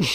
Hey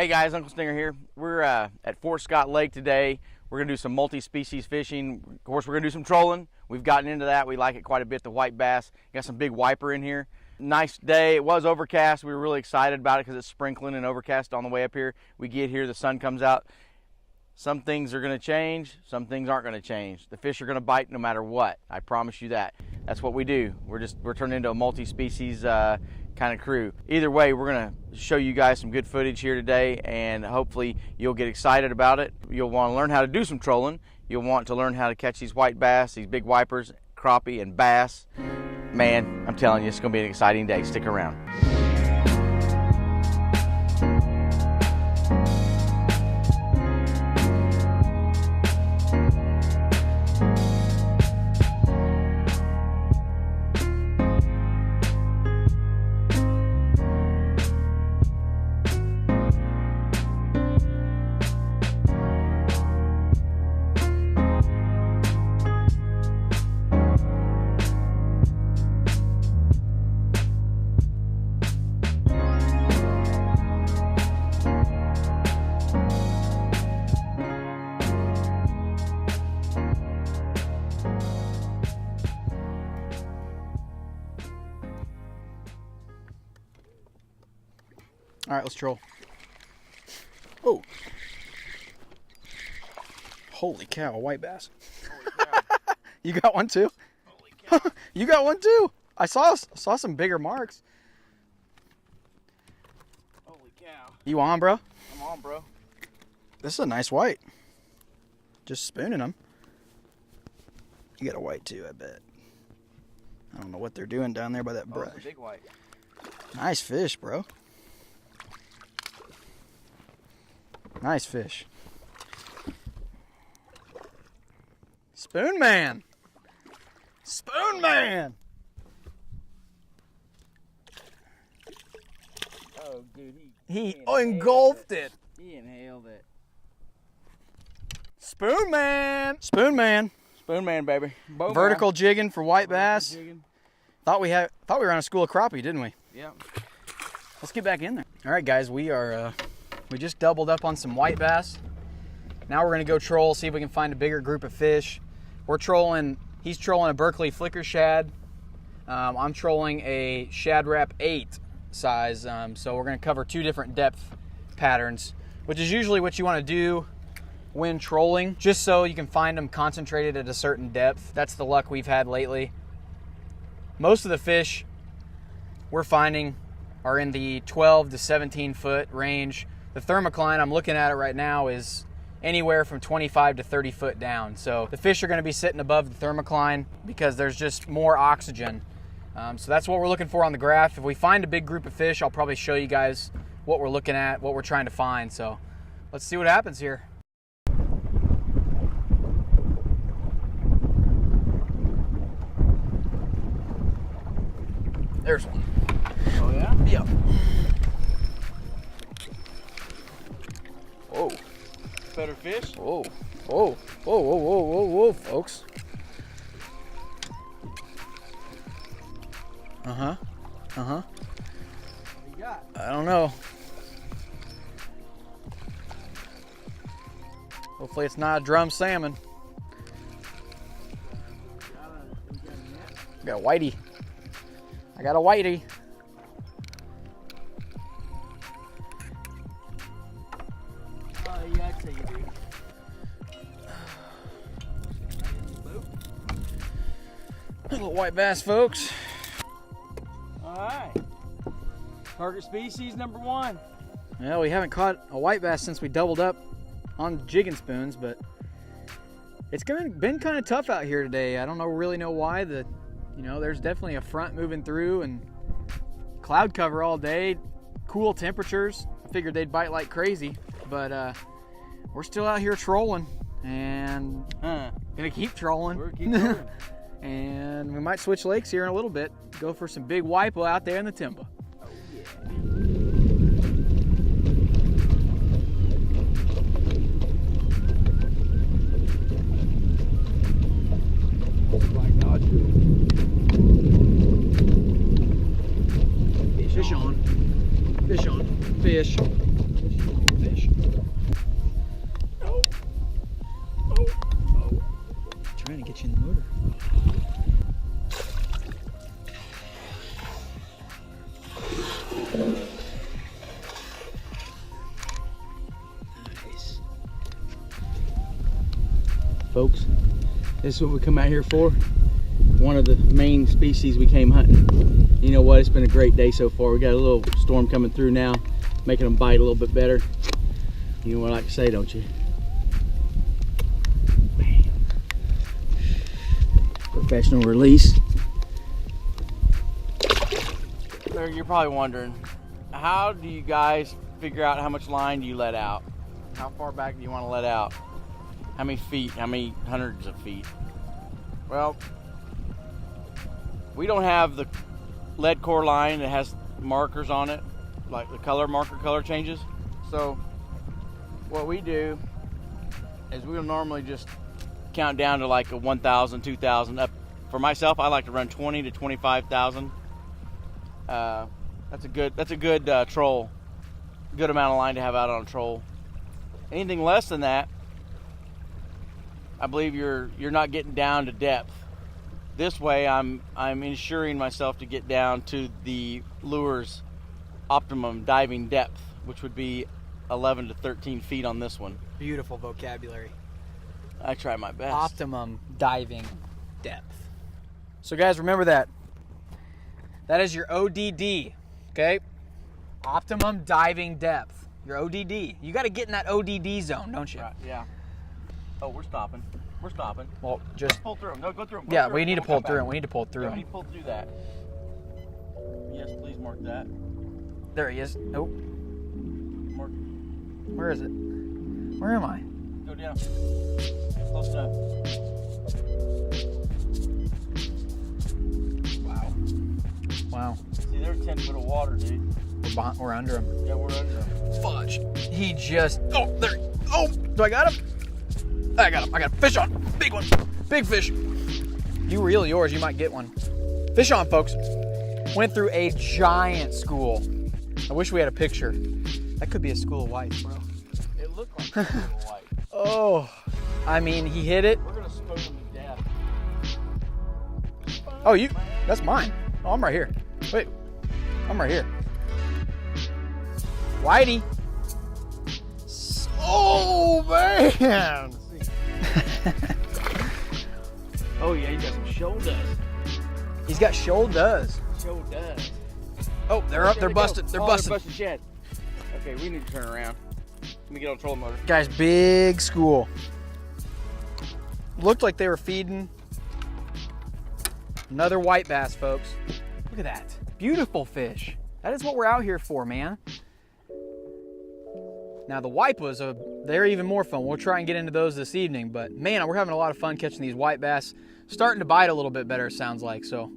guys, Uncle Stinger here. We're at Fort Scott Lake today. We're gonna do some multi-species fishing. Of course, we're gonna do some trolling. We've gotten into that. We like it quite a bit, the white bass. Got some big wiper in here. Nice day. It was overcast. We were really excited about it because it's sprinkling and overcast on the way up here. We get here, the sun comes out. Some things are gonna change, some things aren't gonna change. The fish are gonna bite no matter what. I promise you that. That's what we do. We're turning into a multi-species kind of crew. Either way, we're gonna show you guys some good footage here today, and hopefully you'll get excited about it. You'll want to learn how to do some trolling. You'll want to learn how to catch these white bass, these big wipers, crappie, and bass. Man, I'm telling you, it's gonna be an exciting day. Stick around. All right, let's troll. Oh. Holy cow, a white bass. Holy cow. You got one too? Holy cow. You got one too. I saw some bigger marks. Holy cow. You on, bro? I'm on, bro. This is a nice white. Just spooning them. You got a white too, I bet. I don't know what they're doing down there by that brush. Oh, it's a big white. Nice fish, bro. Nice fish. Spoon man. Spoon man. Oh, dude, He engulfed it. He inhaled it. Spoon man. Spoon man. Spoon man, baby. Bow Vertical jigging for white bass. jigging. Thought we were on a school of crappie, didn't we? Yeah. Let's get back in there. All right, guys, we just doubled up on some white bass. Now we're gonna go troll, see if we can find a bigger group of fish. He's trolling a Berkley Flicker Shad. I'm trolling a Shad Rap 8 size. So we're gonna cover two different depth patterns, which is usually what you wanna do when trolling, just so you can find them concentrated at a certain depth. That's the luck we've had lately. Most of the fish we're finding are in the 12 to 17 foot range. The thermocline, I'm looking at it right now, is anywhere from 25 to 30 foot down. So the fish are gonna be sitting above the thermocline because there's just more oxygen. So that's what we're looking for on the graph. If we find a big group of fish, I'll probably show you guys what we're looking at, what we're trying to find. So let's see what happens here. There's one. Oh, yeah? Yep. Whoa. Better fish? Whoa. Whoa. Whoa, whoa, whoa, whoa, whoa, folks. Uh-huh. Uh-huh. What you got? I don't know. Hopefully it's not a drum salmon. Got a whitey. I got a whitey. Oh, yeah, I'd say you do. Little white bass, folks. All right. Target species number 1. Well, we haven't caught a white bass since we doubled up on jigging spoons, but it's been kind of tough out here today. I don't really know why. There's definitely a front moving through and cloud cover all day, cool temperatures. I figured they'd bite like crazy, but we're still out here trolling and gonna keep trolling. We're keep trolling. And we might switch lakes here in a little bit. Go for some big wipo out there in the timber. Oh, yeah. Get you in the motor. Nice. Folks, this is what we come out here for. One of the main species we came hunting. You know what? It's been a great day so far. We got a little storm coming through now, making them bite a little bit better. You know what I like to say, don't you? Bam. Professional release. You're probably wondering, how do you guys figure out how much line do you let out? How far back do you want to let out? How many feet? How many hundreds of feet? Well, we don't have the lead core line that has markers on it, like the color changes. So what we do is we'll normally just count down to like a 1,000, 2,000 up. For myself, I like to run 20 to 25,000. That's a good troll. Good amount of line to have out on a troll. Anything less than that, I believe you're not getting down to depth. This way, I'm ensuring myself to get down to the lure's optimum diving depth, which would be 11 to 13 feet on this one. Beautiful vocabulary. I try my best. Optimum diving depth. So guys, remember that. That is your ODD, okay? Optimum diving depth. Your ODD. You got to get in that ODD zone, don't you? Right, yeah. Oh, we're stopping. We're stopping. Well, just pull through them. No, go through them. Yeah, we need to pull through them. We need to pull through Yeah, them. we need to pull through that. Yes, please mark that. There he is. Nope. Mark. Where is it? Where am I? Go down. Close enough. Wow. Wow. See, they're 10 foot of water, dude. We're under him. Yeah, we're under them. Fudge. He just. Oh, there. Oh, do I got him? I got him. I got a fish on. Big one. Big fish. You reel yours, you might get one. Fish on, folks. Went through a giant school. I wish we had a picture. That could be a school of whites, bro. It looked like a little white. Oh, I mean, he hit it. We're gonna spoon him to death. Oh, you? That's mine. Oh, I'm right here. Wait, I'm right here. Whitey. Oh, man. Oh yeah, he got some shoulders. He's got shoulders. Shoulders. Oh, they're up. They're busted. They're busted. They're busted shad. Okay, we need to turn around. Let me get on trolling motor. Guys, big school. Looked like they were feeding another white bass, folks. Look at that. Beautiful fish. That is what we're out here for, man. Now the wipas, they're even more fun. We'll try and get into those this evening, but man, we're having a lot of fun catching these white bass. Starting to bite a little bit better, it sounds like, so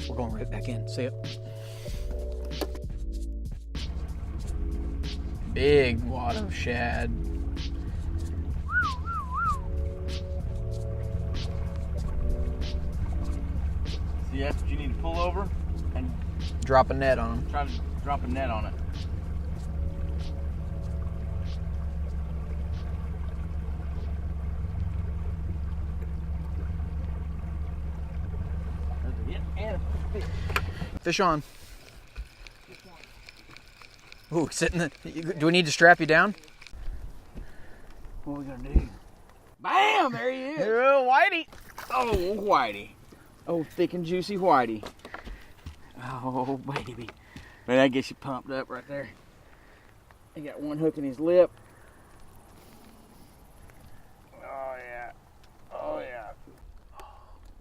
we're going right back in. See it? Big wad of shad. See, that's what you need to pull over and Drop a net on them. try to drop a net on it. Fish on. Ooh, sitting. Do we need to strap you down? What are we gonna do? Bam! There he is. Oh, Whitey. Oh, Whitey. Oh, thick and juicy Whitey. Oh, baby. Man, that gets you pumped up right there. He got one hook in his lip. Oh, yeah. Oh, yeah.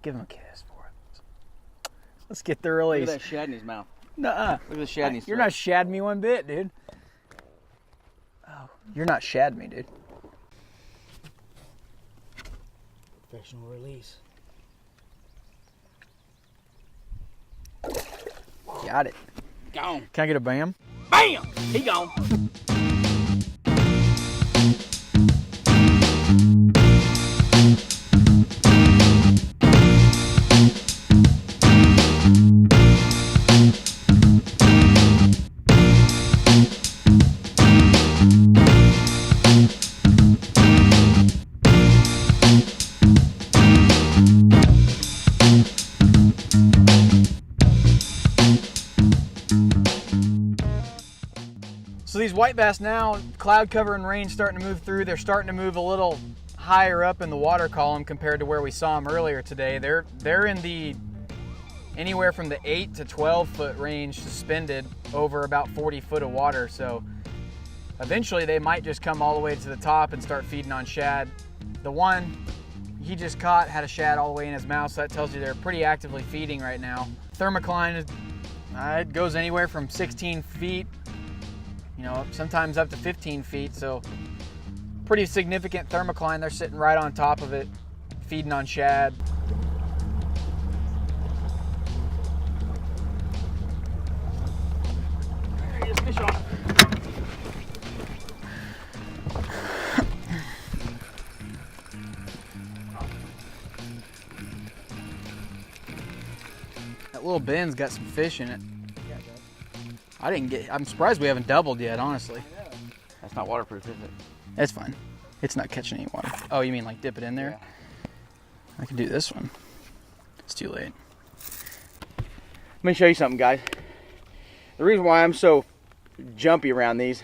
Give him a kiss for it. Let's get the Look release. at that shad in his mouth. Nuh-uh. Look at the shad in his You're throat. not shad me one bit, dude. Oh, you're not shad me, dude. Professional release. Got it. Gone. Can I get a bam? Bam! He gone. white bass now, cloud cover and rain starting to move through. They're starting to move a little higher up in the water column compared to where we saw them earlier today. They're in the anywhere from the 8 to 12 foot range suspended over about 40 foot of water. So eventually they might just come all the way to the top and start feeding on shad. The one he just caught had a shad all the way in his mouth, so that tells you they're pretty actively feeding right now. Thermocline, it goes anywhere from 16 feet, you know, sometimes up to 15 feet, so pretty significant thermocline. They're sitting right on top of it, feeding on shad. There he is, fish on. That little bin's got some fish in it. I'm surprised we haven't doubled yet, honestly. That's not waterproof, is it? It's fine. It's not catching any water. Oh, you mean like dip it in there? Yeah. I can do this one. It's too late. Let me show you something, guys. The reason why I'm so jumpy around these,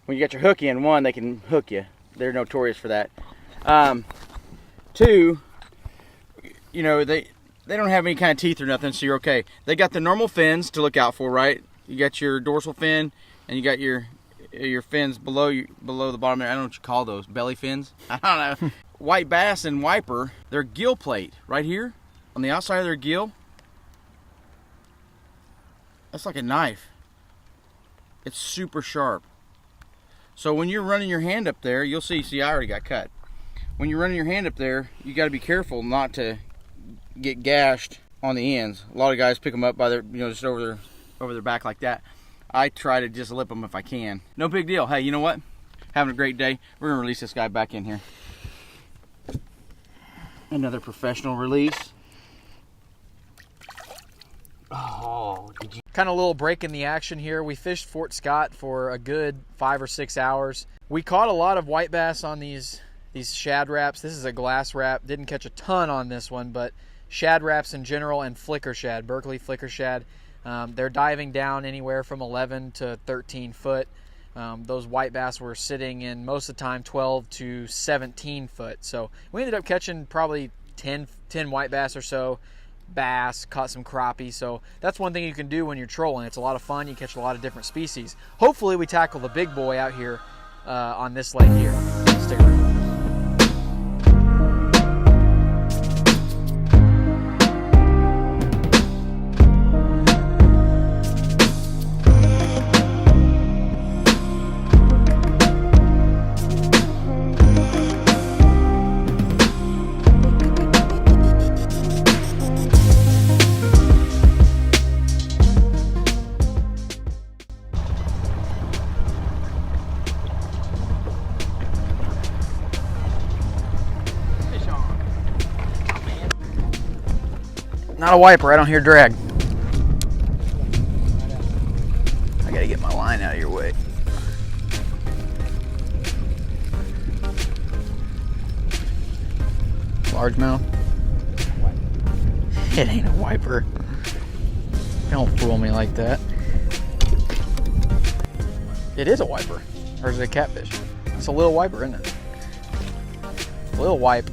when you got your hook in, one, they can hook you. They're notorious for that. Two, you know, they don't have any kind of teeth or nothing, so you're okay. They got the normal fins to look out for, right? You got your dorsal fin, and you got your fins below the bottom there. I don't know what you call those, belly fins? I don't know. White bass and wiper, their gill plate right here on the outside of their gill, that's like a knife. It's super sharp. So when you're running your hand up there, you'll see I already got cut. When you're running your hand up there, you got to be careful not to get gashed on the ends. A lot of guys pick them up by their, you know, just over their back like that. I try to just lip them if I can. No big deal. Hey, you know what? Having a great day. We're gonna release this guy back in here. Another professional release. Oh, did you? Kind of a little break in the action here. We fished Fort Scott for a good 5 or 6 hours. We caught a lot of white bass on these shad wraps. This is a glass wrap. Didn't catch a ton on this one, but shad wraps in general and flicker shad, Berkley Flicker Shad. They're diving down anywhere from 11 to 13 foot. Those white bass were sitting in most of the time 12 to 17 foot. So we ended up catching probably 10 white bass or so, bass, caught some crappie. So that's one thing you can do when you're trolling. It's a lot of fun. You catch a lot of different species. Hopefully we tackle the big boy out here on this lake here. Stick around. Not a wiper, I don't hear drag. I gotta get my line out of your way. Largemouth. It ain't a wiper. Don't fool me like that. It is a wiper. Or is it a catfish? It's a little wiper, isn't it? Little wipe.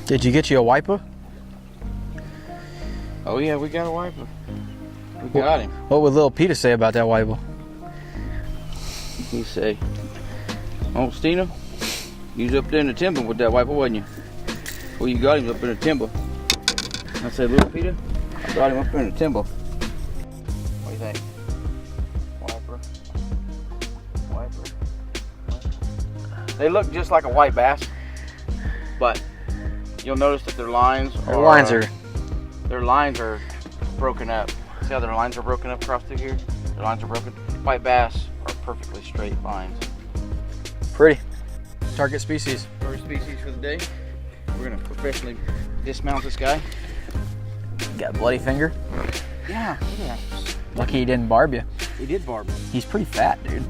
Did you get you a wiper? Oh yeah, we got a wiper. We got him. What would little Peter say about that wiper? He say, "Oh, Stina, you was up there in the timber with that wiper, wasn't you? Well, you got him up in the timber." I said, "Little Peter, I got him up in the timber." What do you think? Wiper. They look just like a white bass, but you'll notice that their lines are broken up. See how their lines are broken up across through here? Their lines are broken. White bass are perfectly straight lines. Pretty. Target species. Target species for the day. We're gonna professionally dismount this guy. Got a bloody finger? Yeah, look at that. Lucky he didn't barb you. He did barb me. He's pretty fat, dude.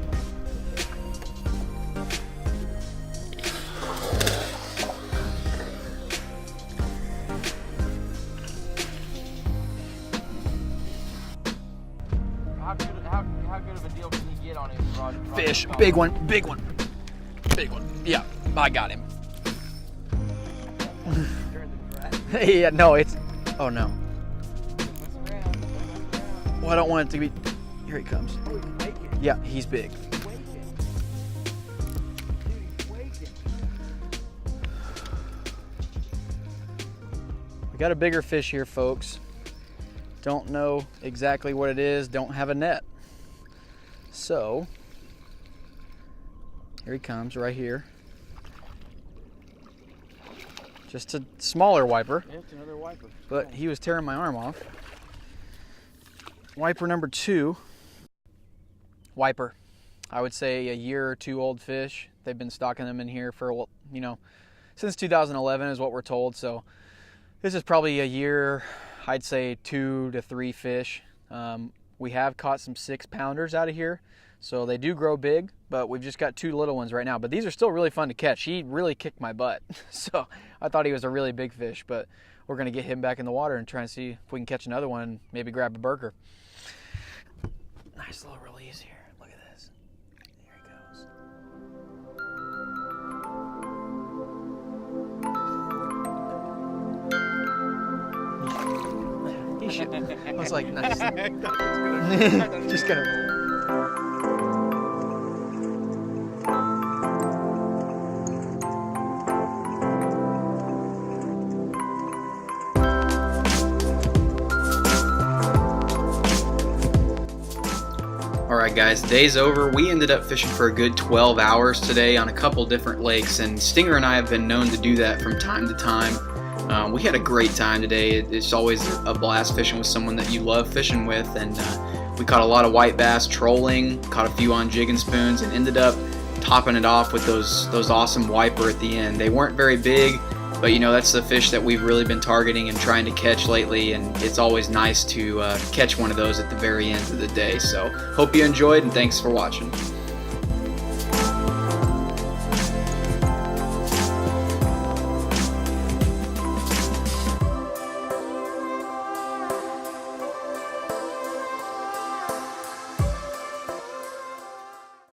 How good of a deal can fish. Big one, big one, big one. Yeah, I got him. Yeah, no, it's, oh no. Well, I don't want it to be, here he comes. Yeah, he's big. We got a bigger fish here, folks. Don't know exactly what it is, don't have a net. So, here he comes right here. Just a smaller wiper. Yeah, it's another wiper. But he was tearing my arm off. Wiper number 2. Wiper. I would say a year or 2 old fish. They've been stocking them in here for, you know, since 2011 is what we're told. So this is probably a year, I'd say 2 to 3 fish. We have caught some 6-pounders out of here. So they do grow big, but we've just got 2 little ones right now. But these are still really fun to catch. He really kicked my butt. So I thought he was a really big fish, but we're gonna get him back in the water and try and see if we can catch another one and maybe grab a burger. Nice little release here. Look at this. Here he goes. He should. I was like, nice. Just gonna. Alright guys, day's over. We ended up fishing for a good 12 hours today on a couple different lakes, and Stinger and I have been known to do that from time to time. We had a great time today. It's always a blast fishing with someone that you love fishing with, and we caught a lot of white bass trolling, caught a few on jig and spoons, and ended up topping it off with those awesome wiper at the end. They weren't very big, but you know, that's the fish that we've really been targeting and trying to catch lately, and it's always nice to catch one of those at the very end of the day. So hope you enjoyed, and thanks for watching.